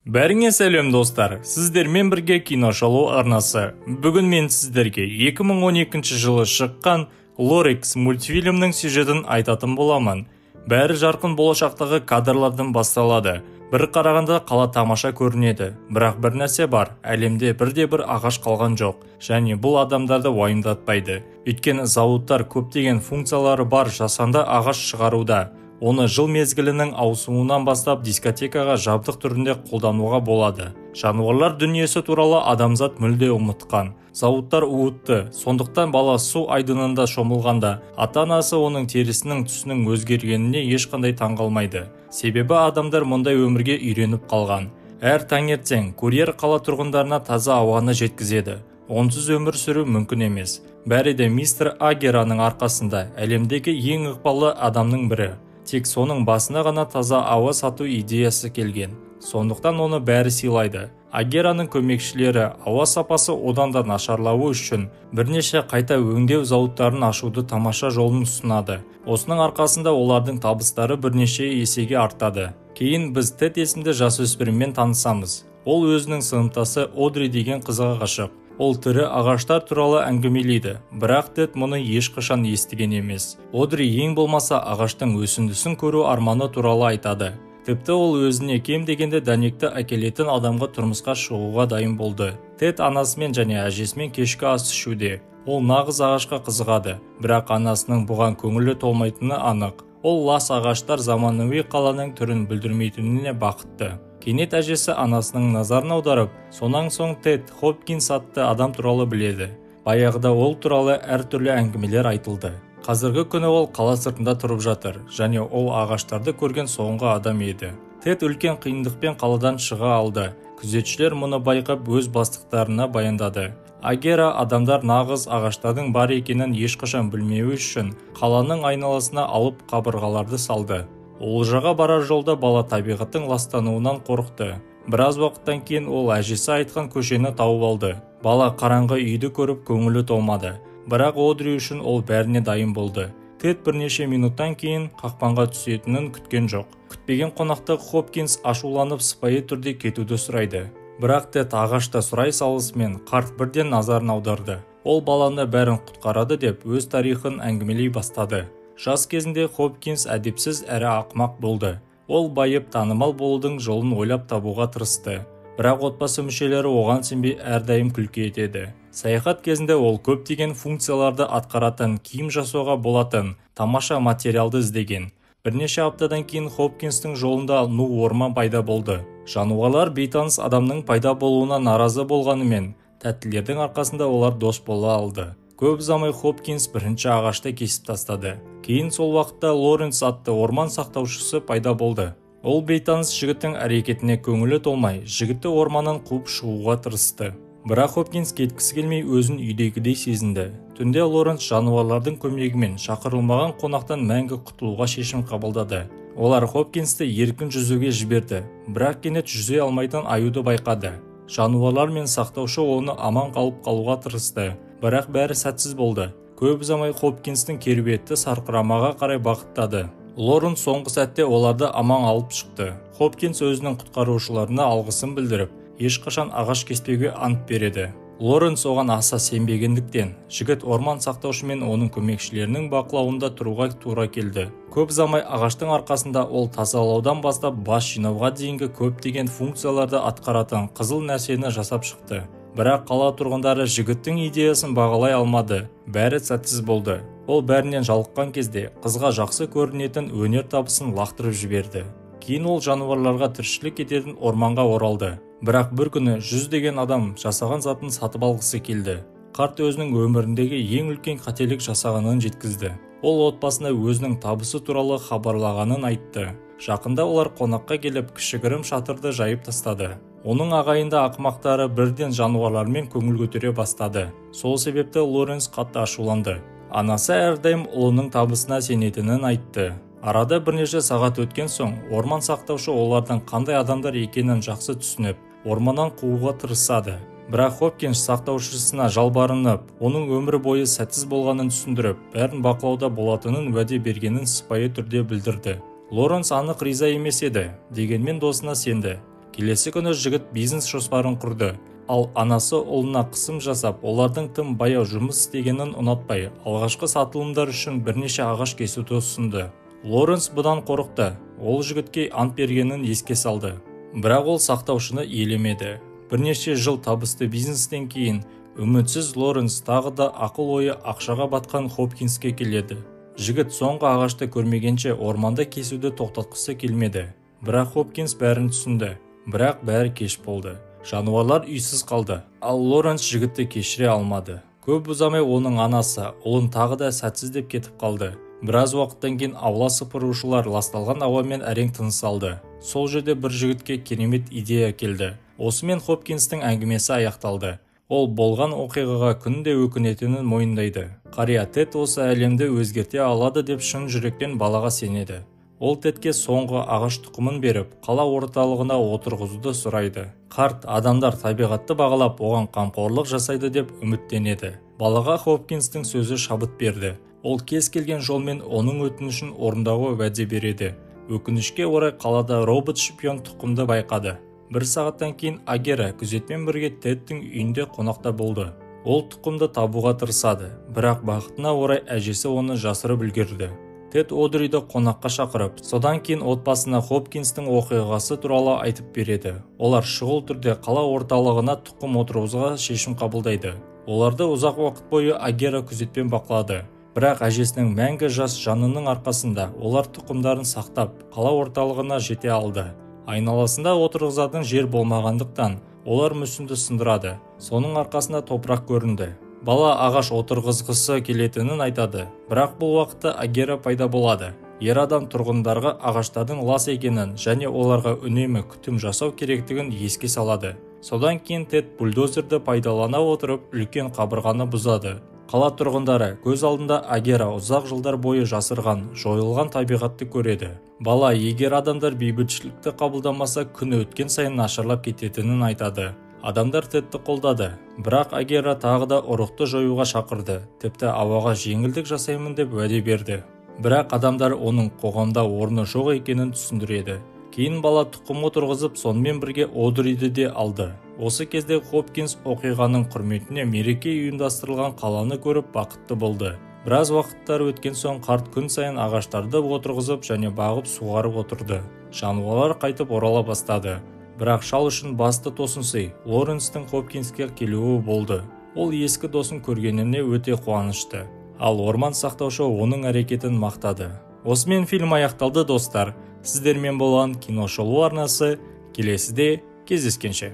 Бәріңе сәлем достар, сіздермен бірге кино шолу арнасы. Бүгін мен сіздерге 2012 жылы шыққан Лорекс мультфильмнің сюжетін айтатын боламын. Бәрі жарқын болашақтағы кадрлардан басталады. Бір қарағанда қала тамаша көрінеді, бірақ бір нәрсе бар, әлемде бірде-бір ағаш қалған жоқ, және бұл адамдарды уайымдатпайды. Өйткені зауыттар көптеген функциялары бар жасанды ағаш шығаруда. Оны жыл мезгілінің ауысуынан бастап дискотекаға жабдық түрінде қолдануға болады. Жануарлар дүниесі туралы адамзат мүлде ұмытқан. Зауыттар уытты, сондықтан бала су айдынында шомылғанда ата-анасы оның терісінің түсінің өзгергеніне ешқандай таңғалмайды. Себебі адамдар мұндай өмірге үйреніп қалған. Әр таңертең курьер қала тұрғындарына таза ауаны жеткізеді. Онсыз өмір сүру мүмкін емес. Бәрі де мистер Агераның арқасында, әлемдегі ең ықпалды адамның бірі. Тек соның басына ғана таза ауа сату идеясы келген. Сондықтан оны бәрі сыйлайды. Агераның көмекшілері ауа сапасы одан да нашарлауы үшін бірнеше қайта өңдеу зауыттарын ашуды тамаша жолын ұсынады. Осының арқасында олардың табыстары бірнеше есеге артады. Кейін біз Тед есімді жасөспіріммен танысамыз. Ол өзінің сыныптасы Одри деген қызға ғашық. Ол тірі ағаштар туралы әңгімелейді, бірақ Тед мұны ешқашан естіген емес. Одри ең болмаса ағаштың өсіндісін көру арманы туралы айтады. Тіпті ол өзіне кем дегенде дәнекті әкелетін адамға тұрмысқа шығуға дайын болды. Тед анасымен және әжесімен кешкі ас ішуде. Ол нағыз ағашқа қызығады, бірақ анасының бұған көңілі толмайтыны анық. Ол лас ағаштар заманауи қаланың түрін білдірмейтініне бақытты. Кенет әжесі анасының назарын аударып, сонан соң Тед Хопкинс атты адам туралы біледі. Баяғыда ол туралы әртүрлі әңгімелер айтылды. Қазіргі күні ол қала сыртында тұрып жатыр, және ол ағаштарды көрген соңғы адам еді. Тед үлкен қиындықпен қаладан шыға алды. Күзетшілер мұны байқап өз бастықтарына баяндады. Агера адамдар нағыз ағаштардың бар екенін ешқашан білмеуі үшін қаланың айналасына алып қабырғаларды салды. Олжаға барар жолда бала табиғаттың ластануынан қорықты. Біраз уақыттан кейін ол әжесі айтқан көшені тауып алды. Бала қараңғы үйді көріп көңілі толмады. Бірақ Одри үшін ол бәріне дайын болды. Тед бірнеше минуттан кейін қақпанға түсетінін күткен жоқ. Күтпеген қонақта Хопкинс ашуланып сыпайы түрде кетуді сұрайды. Бірақ Тед ағашта сұрай салысымен қарт бірден назарын аударды. Ол баланы бәрін құтқарады деп өз тарихын әңгімелей бастады. Жас кезінде Хопкинс әдепсіз әрі ақымақ болды. Ол байып танымал болудың жолын ойлап табуға тырысты. Бірақ отбасы мүшелері оған сенбей әрдайым күлкі етеді. Саяхат кезінде ол көптеген функцияларды атқаратын, киім жасауға болатын тамаша материалды іздеген. Бірнеше аптадан кейін Хопкинстің жолында ну орман пайда болды. Жануарлар бейтаныс адамның пайда болуына наразы болғанымен, тәттілердің арқасында олар дос бола алды. Көп ұзамай Хопкинс бірінші ағашты кесіп тастады. Кейін сол уақытта Лоренс атты орман сақтаушысы пайда болды. Ол бейтаныс жігіттің әрекетіне көңілі толмай, жігітті орманнан қуып шығуға тырысты. Бірақ Хопкинс кеткісі келмей өзін үйдегідей сезінді. Түнде Лоренс жануарлардың көмегімен шақырылмаған қонақтан мәңгі құтылуға шешім қабылдады. Олар Хопкинсті еркін жүзуге жіберді, бірақ кенет жүзе алмайтын аюды байқады. Жануарлар мен сақтаушы оны аман қалуға тырысты, бірақ бәрі сәтсіз болды. Көп ұзамай Хопкинстің керуеті сарқырамаға қарай бағыттады. Лоренс соңғы сәтте оларды аман алып шықты. Хопкинс өзінің құтқарушыларына алғысын білдіріп, ешқашан ағаш кеспеуге ант береді. Лоренс оған аса сенбегендіктен, жігіт орман сақтаушы мен оның көмекшілерінің бақылауында тұруға тура келді. Көп ұзамай ағаштың арқасында ол тазалаудан бастап бас жинауға дейінгі көптеген функцияларды атқаратын қызыл нәрсені жасап шықты. Бірақ қала тұрғындары жігіттің идеясын бағалай алмады. Бәрі сәтсіз болды. Ол бәрінен жалыққан кезде қызға жақсы көрінетін өнер табысын лақтырып жіберді. Кейін ол жануарларға тіршілік ететін орманға оралды. Бірақ бір күні жүздеген адам жасаған затын сатып алғысы келді. Қарт өзінің өміріндегі ең үлкен қателік жасағанын жеткізді. Ол отбасына өзінің табысы туралы хабарлағанын айтты. Жақында олар қонаққа келіп кішігірім шатырды жайып тастады. Оның ағайынды ақымақтары бірден жануарлармен көңіл көтере бастады. Сол себепті Лоренс қатты ашуланды. Анасы әрдайым ұлының табысына сенетінін айтты. Арада бірнеше сағат өткен соң, орман сақтаушы олардың қандай адамдар екенін жақсы түсініп, орманнан қууға тырысады. Бірақ Хопкинс сақтаушысына жалбарынып, оның өмір бойы сәтсіз болғанын түсіндіріп, бәрін бақылауда болатынын уәде бергенін сыпайы түрде білдірді. Лоренс анық риза емес еді, дегенмен досына сенді. Келесі күні жігіт бизнес жоспарын құрды. Ал анасы ұлына қысым жасап, олардың тым баяу жұмыс істегенін ұнатпай, алғашқы сатылымдар үшін бірнеше ағаш кесуді ұсынды. Лоренс бұдан қорықты. Ол жігітке ант бергенін еске салды. Бірақ ол сақтаушыны елемеді. Бірнеше жыл табысты бизнестен кейін үмітсіз Лоренс тағы да ақыл ойы ақшаға батқан Хопкинске келеді. Жігіт соңғы ағашты көрмегенше орманда кесуді тоқтатқысы келмеді. Бірақ Хопкинс бәрін түсінді. Бірақ бәрі кеш болды. Жануарлар үйсіз қалды. Ал Лоренс жігітті кешіре алмады. Көп ұзамай оның анасы ұлын тағы да сәтсіздеп кетіп қалды. Біраз уақыттан кейін аула сыпырушылар ласталған ауамен әрең тыныс алды. Сол жерде бір жігітке керемет идея келді. Осымен Хопкинстің әңгімесі аяқталды. Ол болған оқиғаға күнде өкінетінін мойындайды. Қария Тед осы әлемді өзгерте алады деп шын жүректен балаға сенеді. Ол Тедке соңғы ағаш тұқымын беріп, қала орталығына отырғызуды сұрайды. Қарт адамдар табиғатты бағалап, оған қамқорлық жасайды деп үміттенеді. Балаға Хопкинстің сөзі шабыт берді. Ол кез келген жолмен оның өтінішін орындауға уәде береді. Өкінішке орай қалада робот шпион тұқымды байқады. Бір сағаттан кейін Агера күзетмен бірге Тедтің үйінде қонақта болды. Ол тұқымды табуға тырысады, бірақ бақытына орай әжесі оны жасырып үлгерді. Тед Одриді қонаққа шақырып, содан кейін отбасына Хопкинстің оқиғасы туралы айтып береді. Олар шұғыл түрде қала орталығына тұқым отырғызуға шешім қабылдайды. Оларды ұзақ уақыт бойы Агера күзетпен бақылады. Бірақ әжесінің мәңгі жас жанының арқасында олар тұқымдарын сақтап, қала орталығына жете алды. Айналасында отырғызатын жер болмағандықтан, олар мүсінді сындырады. Соның арқасында топырақ көрінді. Бала ағаш отырғызғысы келетінін айтады. Бірақ бұл уақытта Агера пайда болады. Ер адам тұрғындарға ағаштардың лас екенін және оларға үнемі күтім жасау керектігін еске салады. Содан кейін Тед бульдозерді пайдалана отырып үлкен қабырғаны бұзады. Қала тұрғындары көз алдында Агера ұзақ жылдар бойы жасырған, жойылған табиғатты көреді. Бала егер адамдар бейбітшілікті қабылдамаса күн өткен сайын нашарлап кететінін айтады. Адамдар Тедті қолдады, бірақ Агера тағы да ұрықты жоюға шақырды. Тіпті ауаға жеңілдік жасаймын деп уәде берді. Бірақ адамдар оның қоғамда орны жоқ екенін түсіндіреді. Кейін бала тұқым отырғызып, сонымен бірге Одриді де алды. Осы кезде Хопкинс оқиғаның құрметіне мереке ұйымдастырылған қаланы көріп бақытты болды. Біраз уақыттар өткен соң қарт күн сайын ағаштарды отырғызып және бағып суғарып отырды. Жануарлар қайтып орала бастады. Бірақ шал үшін басты тосынсый Лоренстің Хопкинске келуі болды. Ол ескі досын көргеніне өте қуанышты. Ал орман сақтаушы оның әрекетін мақтады. Осымен фильм аяқталды достар. Сіздермен болған киношолу арнасы. Келесіде кездескенше.